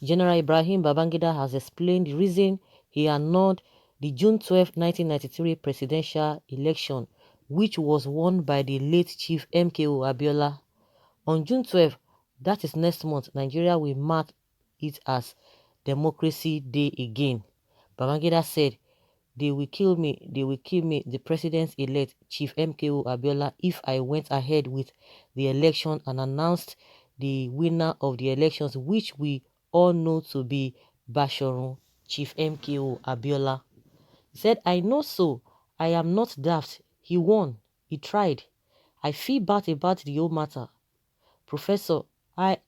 General Ibrahim Babangida has explained the reason he annulled the June 12, 1993 presidential election, which was won by the late Chief MKO Abiola. On June 12, that is next month, Nigeria will mark it as Democracy Day again. Babangida said, they will kill me, the president-elect Chief MKO Abiola, if I went ahead with the election and announced the winner of the elections, which we all know to be Bashorun Chief MKO Abiola. He said, I know so. I am not daft. He won. He tried. I feel bad about the whole matter. Professor, I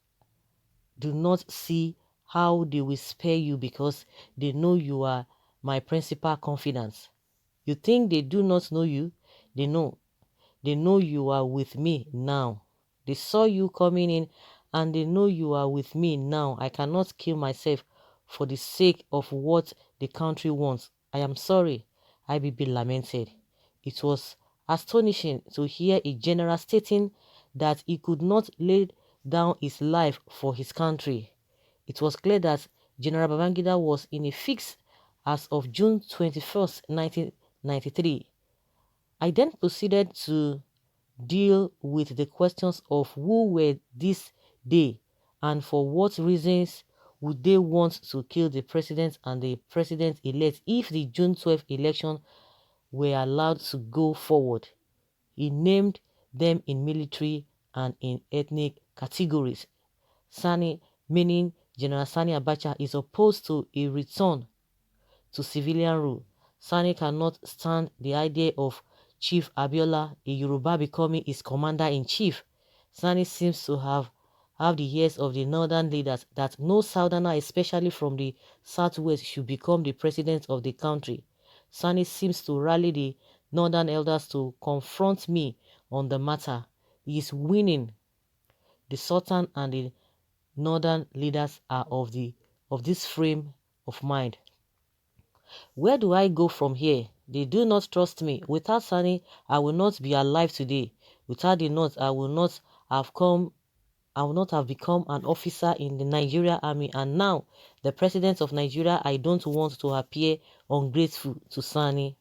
do not see how they will spare you because they know you are my principal confidant. You think they do not know you? They know. They know you are with me now. They saw you coming in and they know you are with me now. I cannot kill myself for the sake of what the country wants. I am sorry. IBB lamented. It was astonishing to hear a general stating that he could not lay down his life for his country. It was clear that General Babangida was in a fix as of June 21st, 1993. I then proceeded to deal with the questions of who were this they and for what reasons would they want to kill the president and the president-elect if the June 12 election were allowed to go forward. He named them in military and in ethnic categories. Sani, meaning General Sani Abacha, is opposed to a return to civilian rule. Sani cannot stand the idea of Chief Abiola, a Yoruba, becoming his commander-in-chief. Sani seems to have the ears of the northern leaders that no southerner, especially from the southwest, should become the president of the country. Sani seems to rally the northern elders to confront me on the matter. He is winning. The Sultan and the northern leaders are of this frame of mind. Where do I go from here? They do not trust me. Without Sani, I will not be alive today. Without the North, I will not have become an officer in the Nigeria army, and now the president of Nigeria. I don't want to appear ungrateful to Sani.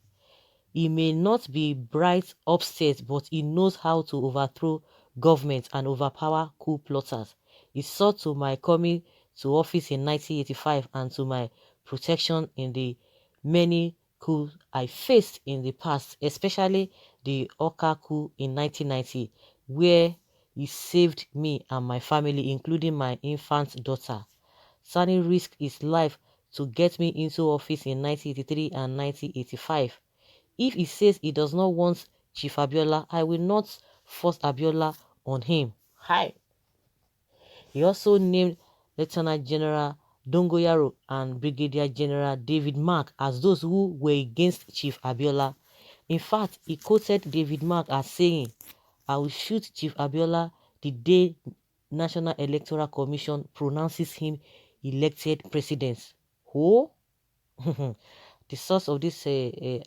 He may not be bright upstairs, but he knows how to overthrow government and overpower coup plotters. He saw to my coming to office in 1985 and to my protection in the many coups I faced in the past, especially the Oka coup in 1990, where he saved me and my family, including my infant daughter. Sani risked his life to get me into office in 1983 and 1985. If he says he does not want Chief Abiola, I will not force Abiola on him. Hi. He also named Lieutenant General Dongoyaro and Brigadier General David Mark as those who were against Chief Abiola. In fact, he quoted David Mark as saying, I will shoot Chief Abiola the day National Electoral Commission pronounces him elected president. Who? The source of this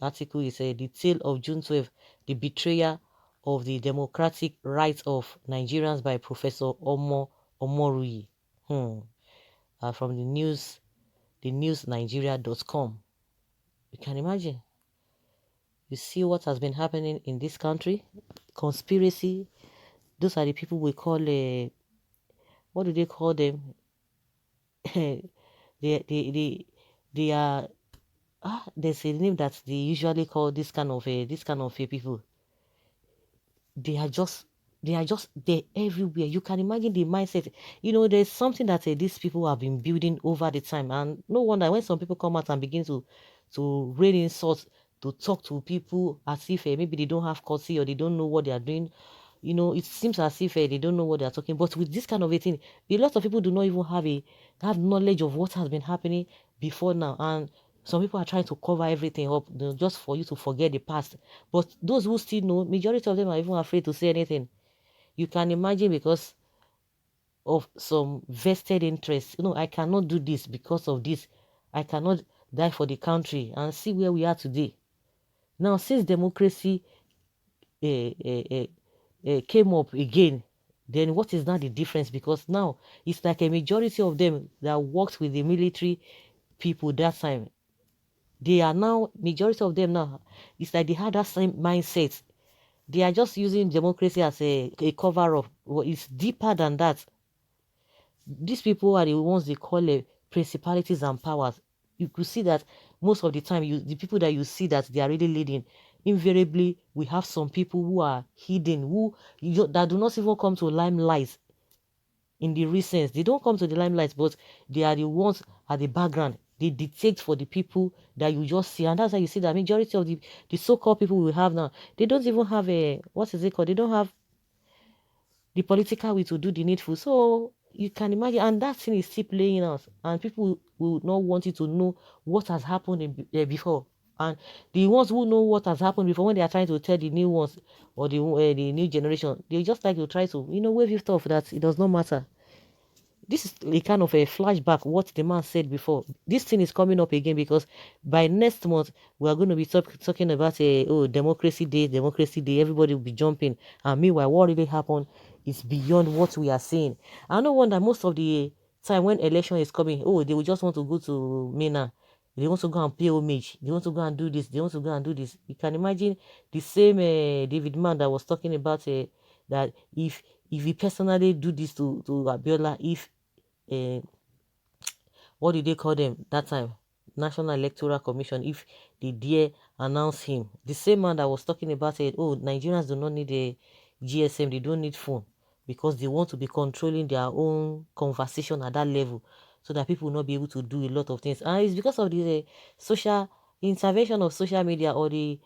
article is The Tale of June 12, The Betrayal of the Democratic Rights of Nigerians by Professor Omorui. From the newsnigeria.com. You can imagine. You see what has been happening in this country? Conspiracy. Those are the people we call, what do they call them? they are, there's a name that they usually call this kind of people. They're everywhere. You can imagine the mindset. There's something that these people have been building over the time, and no wonder when some people come out and begin to rain insults, to talk to people as if maybe they don't have courtesy or they don't know what they are doing. It seems as if they don't know what they are talking. But with this kind of a thing, a lot of people do not even have knowledge of what has been happening before now, and some people are trying to cover everything up, just for you to forget the past. But those who still know, majority of them are even afraid to say anything. You can imagine, because of some vested interests. I cannot do this because of this. I cannot die for the country. And see where we are today. Now, since democracy came up again, Then what is now the difference? Because now it's like a majority of them that worked with the military people that time. They are now, majority of them now, it's like they had that same mindset. They are just using democracy as a cover-up. Well, it's deeper than that. These people are the ones they call principalities and powers. You could see that most of the time, the people that you see that they are really leading, invariably, we have some people who are hidden, that do not even come to limelight in the recent. They don't come to the limelight, but they are the ones at the background. They dictate for the people that you just see. And that's why you see that majority of the so-called people we have now, they don't even have what is it called? They don't have the political will to do the needful. So you can imagine, and that thing is still playing out, and people will not want you to know what has happened before. And the ones who know what has happened before, when they are trying to tell the new ones or the new generation, they just like to try to wave it off that it does not matter. This is a kind of a flashback what the man said before. This thing is coming up again because by next month we are going to be talking about democracy day. Everybody will be jumping, and meanwhile what really happened is beyond what we are seeing. I no wonder most of the time when election is coming, they will just want to go to Mina. They want to go and pay homage. They want to go and do this. They want to go and do this. You can imagine the same David man that was talking about that if he personally do this to Abiola, if uh, what did they call them that time? National Electoral Commission, if they dare announce him. The same man that was talking about it, Nigerians do not need a GSM, they don't need phone because they want to be controlling their own conversation at that level so that people will not be able to do a lot of things. And it's because of the social intervention of social media or the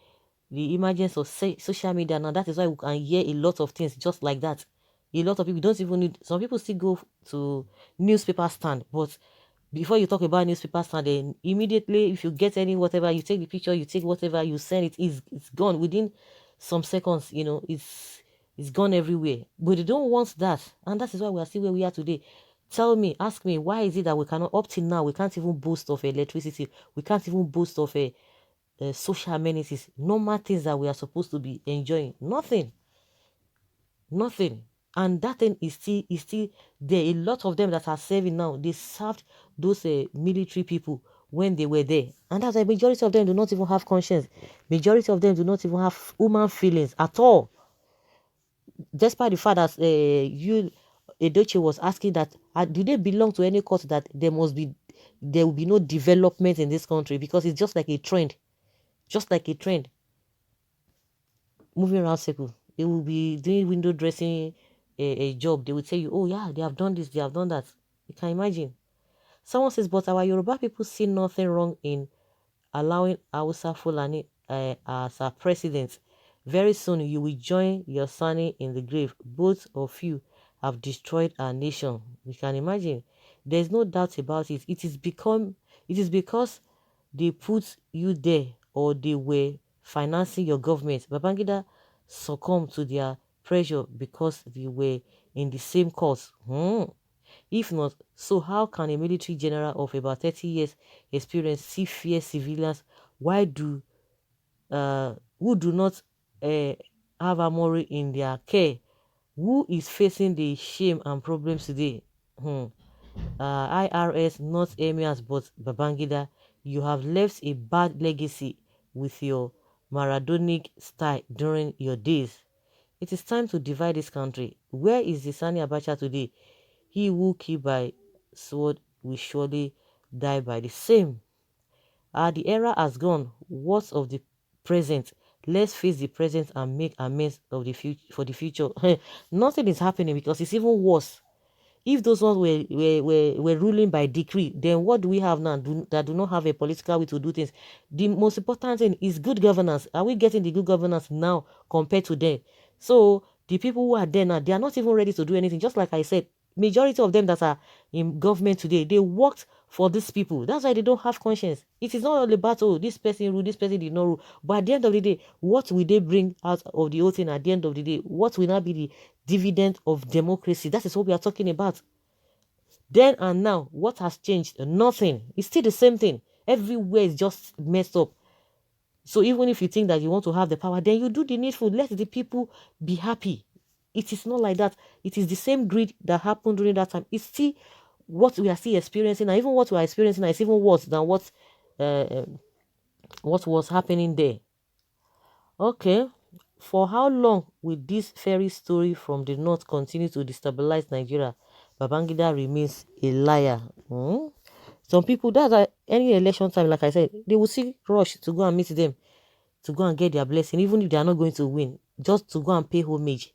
emergence of social media. Now that is why we can hear a lot of things just like that. A lot of people don't even need, some people still go to newspaper stand, but before you talk about newspaper stand, then immediately if you get any whatever, you take the picture, you take whatever, you send it, it's gone within some seconds. It's gone everywhere. But they don't want that, and that is why we are still where we are today. Tell me, ask me, why is it that we cannot, up till now, we can't even boast of electricity, we can't even boast of social amenities, normal things that we are supposed to be enjoying? Nothing. And that thing is still there. A lot of them that are serving now, they served those military people when they were there, and that's why majority of them do not even have conscience. Majority of them do not even have human feelings at all, despite the fact that you Edochie was asking that do they belong to any cause that there will be no development in this country, because it's just like a trend, just like a trend moving around circle. They will be doing window dressing a job. They will tell you, oh yeah, they have done this, they have done that. You can imagine. Someone says, but our Yoruba people see nothing wrong in allowing Hausa Fulani as our president. Very soon you will join your Sani in the grave. Both of you have destroyed our nation. You can imagine. There's no doubt about it. It is because they put you there, or they were financing your government. Babangida succumbed to their pressure because they were in the same cause. If not, so how can a military general of about 30 years experience see fear civilians? Why do who do not have armory in their care? Who is facing the shame and problems today? IRS, not Emirs, but Babangida. You have left a bad legacy with your Maradonic style during your days. It is time to divide this country. Where is the Sani Abacha today? He who kill by sword will surely die by the same. The era has gone. What of the present? Let's face the present and make amends of the future for the future. Nothing is happening, because it's even worse. If those ones were ruling by decree, then what do we have now that do not have a political way to do things? The most important thing is good governance. Are we getting the good governance now compared to then? So the people who are there now, they are not even ready to do anything. Just like I said, majority of them that are in government today, they worked for these people. That's why they don't have conscience. It is not all about, this person rule, this person did not rule. But at the end of the day, what will they bring out of the whole thing at the end of the day? What will not be the dividend of democracy? That is what we are talking about. Then and now, what has changed? Nothing. It's still the same thing. Everywhere is just messed up. So even if you think that you want to have the power, then you do the needful. Let the people be happy. It is not like that. It is the same greed that happened during that time. It's still what we are still experiencing, and even what we are experiencing now is even worse than what was happening there. Okay, for how long will this fairy story from the north continue to destabilize Nigeria? Babangida remains a liar. Hmm? Some people, that's why any election time, like I said, they will see rush to go and meet them, to go and get their blessing, even if they are not going to win, just to go and pay homage.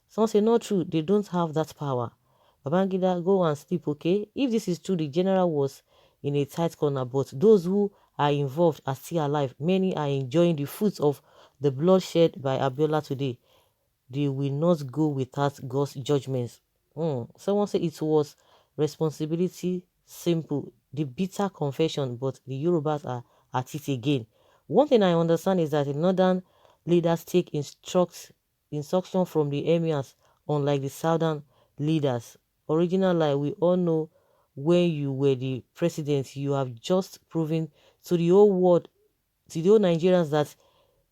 Some say not true, they don't have that power. Babangida, go and sleep, okay? If this is true, the general was in a tight corner, but those who are involved are still alive. Many are enjoying the fruits of the bloodshed by Abiola today. They will not go without God's judgments. Someone said it was responsibility simple, the bitter confession, but the Yorubas are at it again. One thing I understand is that the northern leaders take instruction from the emirs, unlike the southern leaders. Original lie, we all know when you were the president, you have just proven to the whole world, to the whole Nigerians, that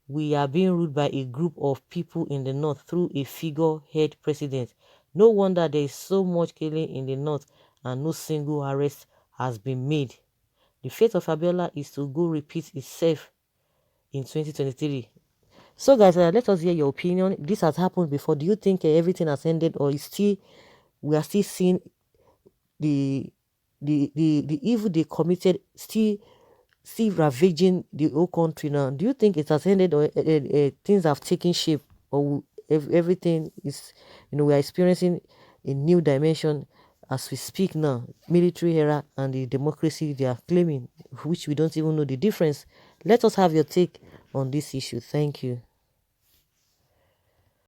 we are being ruled by a group of people in the north through a figurehead president. No wonder there is so much killing in the north and no single arrest has been made. The fate of Abiola is to go repeat itself in 2023. So guys, let us hear your opinion. This has happened before. Do you think everything has ended, or is still we are still seeing the the evil they committed still ravaging the whole country now? Do you think it has ended, or things have taken shape, or everything is, we are experiencing a new dimension as we speak now? Military era and the democracy they are claiming, which we don't even know the difference. Let us have your take on this issue. Thank you.